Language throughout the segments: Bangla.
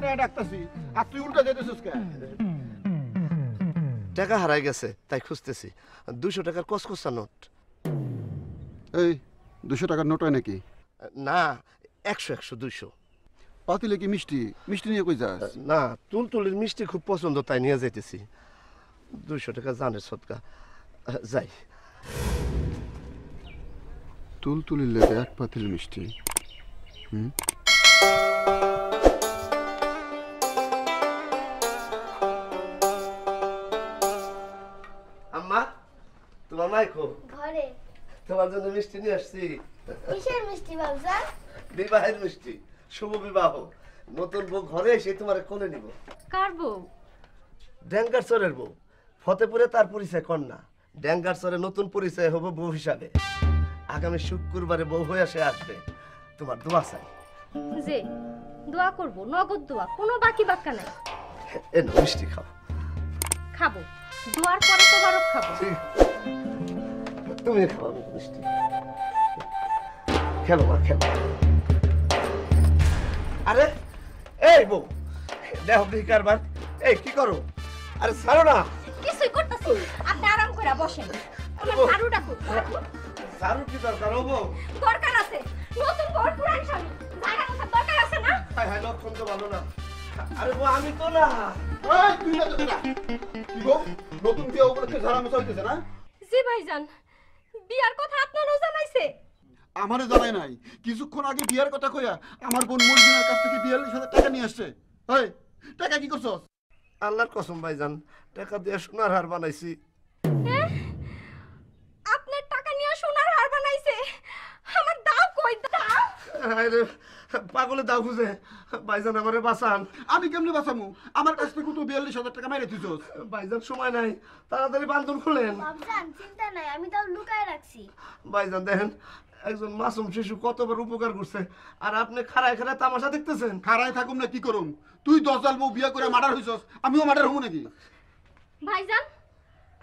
টাকা ডাকতাছি আর তুই উল্টা যেতেছিস কেন? টাকা হারাই গেছে তাই খুঁজতেছি। 200 টাকার কসকসা নোট। এই 200 টাকার নোট হয় নাকি? না, 100 200। পাতিলে কি মিষ্টি? মিষ্টি নিয়ে কই যাস? না, তুলতুলির মিষ্টি খুব পছন্দ তাই নিয়ে যাইতেছি। 200 টাকা জানের সদকা। যাই। তুলতুলির লেগে এক পাতিল মিষ্টি। আম্মা, তোমার মাইকো ঘরে। তোমার জন্য মিষ্টি নিয়ে আসছি। কিসের মিষ্টি বাবজান? বিবাহের মিষ্টি, শুভ বিবাহ। নতুন বউ ঘরে এসে তোমার কোলে নিব। কার বউ? ড্যাঙ্গার চরের বউ। ফতেপুরে তার পরিচয় কন্যা, ড্যাঙ্গার চরে নতুন পরিচয় হবে বউ হিসাবে। আগামী শুক্রবারে বউ হয়ে সে আসবে। তোমার দোয়া চাই। যে দোয়া করব, নগদ দোয়া, কোনো বাকি বাক্কা নাই। এনো মিষ্টি খাও। খাবো, দোয়ার পরে তো বরফ খাবো। তুমি খাও মিষ্টি। খেলো মা, খেলো। আরে এই বউ, দেখো কি কারবার। এই কি করো? আরে ছাড়ো না। কিছুই করতেছি, আপনি আরাম করে বসেন। আমার ঝাড়ুটা কই? ঝাড়ু কি দরকার ও বউ? দরকার আছে, নতুন বর পুরান স্বামী, জায়গা কথা দরকার আছে না? হায় হায়, লক্ষণ তো ভালো না। আরে বউ আমি তো না। এই তুই না তো না। কি গো? নতুন বিয়ে উপলক্ষে ঝাড়া মোছা হইতেছে না? জি ভাইজান, বিয়ার কথা আপনারও জানাইছে? আমারে জানাই নাই। কিছুক্ষণ আগে বিয়ার কথা কইয়া আমার বোন মর্জিনার কাছ থেকে 42,000 টাকা নিয়ে আসছে। এই টাকা কি করছস? আল্লাহর কসম ভাইজান, টাকা দিয়ে সোনার হার বানাইছি। আপনার টাকা নিয়ে সোনার হার বানাইছে? আমার দাও কই দাও? আরে পাগলে দাও খুঁজে। ভাইজান আমারে বাঁচান। আমি কেমনে বাঁচামু? আমার কাছ থেকে তো 42,000 টাকা মেরে দিছস। ভাইজান সময় নাই, তাড়াতাড়ি বান্ধন খুলেন। বাবজান চিন্তা নাই, আমি তাও লুকায় রাখছি। ভাইজান দেখেন, একজন মাসুম শিশু কতবার উপকার করছে, আর আপনি খাড়ায় খাড়ায় তামাশা দেখতেছেন। খাড়ায় থাকুম না কি করুম? তুই 10 জাল বউ বিয়া করে মার্ডার হইছস, আমিও মার্ডার হবো নাকি? ভাইজান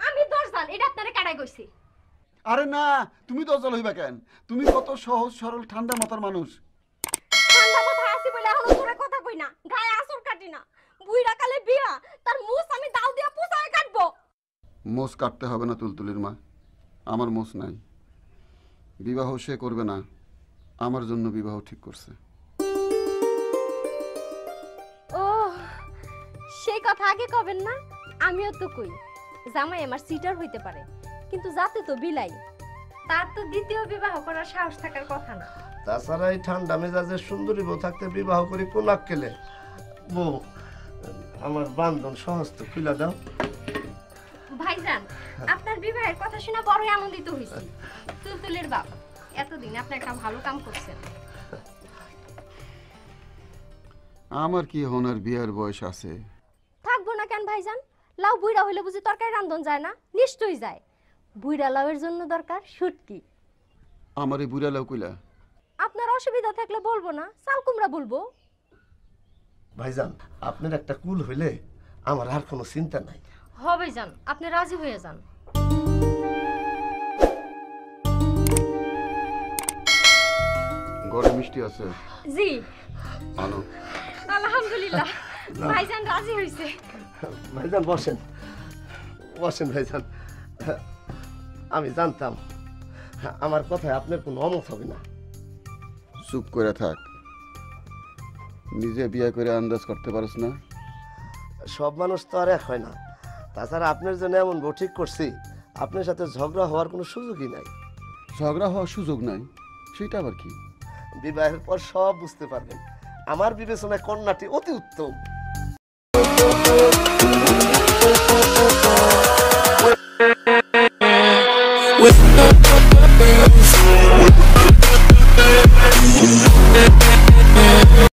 আমি দরজান, এটা আপনারে কাটাই কইছি। আরে না, তুমি 10 জাল হইবা কেন? তুমি কত সহজ সরল ঠান্ডা মাথার মানুষ। ঠান্ডা মাথায় আছি বলে এখনো তোরে কথা কই না, গায়ে আসর কাটি না। বুইড়া কালে বিয়া, তার মুছ আমি দাও দিয়া পুষায় কাটবো। মোষ কাটতে হবে না তুলতুলির মা, আমার মোষ নাই। বিবাহ সে করবে না, আমার জন্য বিবাহ ঠিক করছে। ও সেই কথা আগে কবেন না? আমিও তো কই জামাই আমার সিটার হইতে পারে, কিন্তু যাতে তো বিলাই, তার তো দ্বিতীয় বিবাহ করার সাহস থাকার কথা না। তাছাড়া এই ঠান্ডা মেজাজের সুন্দরী বউ থাকতে বিবাহ করি কোন আক্কেলে? বউ, আমার বান্ধন সমস্ত খুলে দাও। ভাইজান আপনার বিবাহের কথা শুনে বড়ই আনন্দিত হইছি। তুলতুলের বাপ, এতদিন আপনি একটা ভালো কাম করছেন। আমার কি হনার বিয়ার বয়স আছে? থাকবো না কেন ভাইজান? লাউ বুইড়া হইলে বুঝি তরকারি রান্ধন যায় না? নিশ্চয়ই যায়। বুইড়া লাউয়ের জন্য দরকার শুটকি। আমার এই বুড়া লাউ কইলা? আপনার অসুবিধা থাকলে বলবো না, চাল কুমড়া বলবো। ভাইজান আপনার একটা কুল হইলে আমার আর কোনো চিন্তা নাই। হবে যান, আপনি রাজি হয়ে যান। ঘরে মিষ্টি আছে? জি আনো। আলহামদুলিল্লাহ, ভাইজান রাজি হইছে। ভাইজান বসেন, বসেন ভাইজান। আমি জানতাম আমার কথায় আপনার কোনো অমত হবে না। চুপ করে থাক। নিজে বিয়ে করে আন্দাজ করতে পারছ না? সব মানুষ তো আর এক হয় না। তাছাড়া আপনার জন্য এমন বউ ঠিক করছি, আপনার সাথে ঝগড়া হওয়ার কোনো সুযোগই নাই। ঝগড়া হওয়ার সুযোগ নাই সেটা আবার কি? বিবাহের পর সব বুঝতে পারবেন। আমার বিবেচনায় কন্যাটি অতি উত্তম।